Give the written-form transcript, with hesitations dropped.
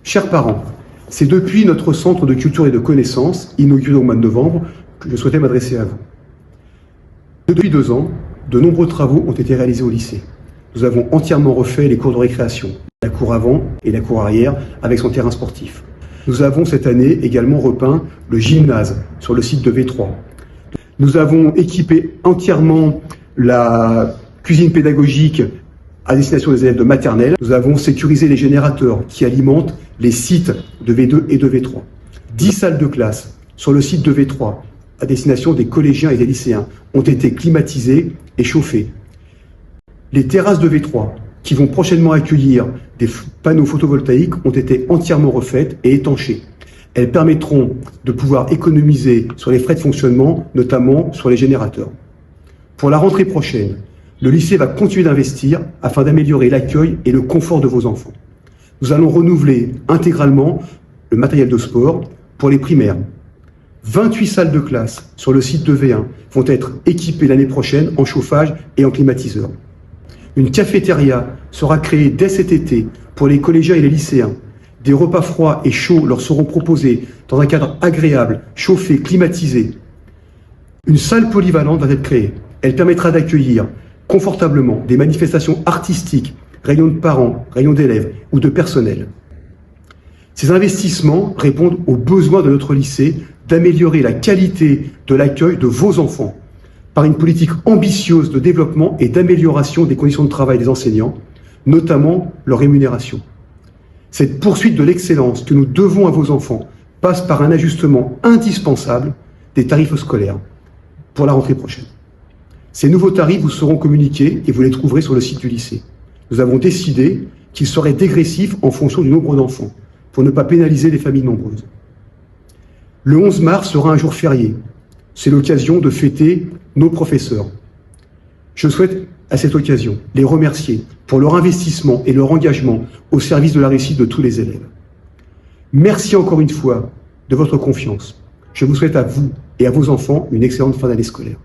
Chers parents, c'est depuis notre centre de culture et de connaissances, inauguré au mois de novembre, que je souhaitais m'adresser à vous. Depuis 2 ans, de nombreux travaux ont été réalisés au lycée. Nous avons entièrement refait les cours de récréation, la cour avant et la cour arrière avec son terrain sportif. Nous avons cette année également repeint le gymnase sur le site de V3. Nous avons équipé entièrement la cuisine pédagogique à destination des élèves de maternelle. Nous avons sécurisé les générateurs qui alimentent les sites de V2 et de V3. 10 salles de classe sur le site de V3 à destination des collégiens et des lycéens ont été climatisées et chauffées. Les terrasses de V3 qui vont prochainement accueillir des panneaux photovoltaïques ont été entièrement refaites et étanchées. Elles permettront de pouvoir économiser sur les frais de fonctionnement, notamment sur les générateurs. Pour la rentrée prochaine, le lycée va continuer d'investir afin d'améliorer l'accueil et le confort de vos enfants. Nous allons renouveler intégralement le matériel de sport pour les primaires. 28 salles de classe sur le site de V1 vont être équipées l'année prochaine en chauffage et en climatiseur. Une cafétéria sera créée dès cet été pour les collégiens et les lycéens. Des repas froids et chauds leur seront proposés dans un cadre agréable, chauffé, climatisé. Une salle polyvalente va être créée. Elle permettra d'accueillir confortablement des manifestations artistiques, réunions de parents, réunions d'élèves ou de personnel. Ces investissements répondent aux besoins de notre lycée d'améliorer la qualité de l'accueil de vos enfants par une politique ambitieuse de développement et d'amélioration des conditions de travail des enseignants, notamment leur rémunération. Cette poursuite de l'excellence que nous devons à vos enfants passe par un ajustement indispensable des tarifs scolaires pour la rentrée prochaine. Ces nouveaux tarifs vous seront communiqués et vous les trouverez sur le site du lycée. Nous avons décidé qu'ils seraient dégressifs en fonction du nombre d'enfants, pour ne pas pénaliser les familles nombreuses. Le 11 mars sera un jour férié. C'est l'occasion de fêter nos professeurs. Je souhaite, à cette occasion, les remercier pour leur investissement et leur engagement au service de la réussite de tous les élèves. Merci encore une fois de votre confiance. Je vous souhaite à vous et à vos enfants une excellente fin d'année scolaire.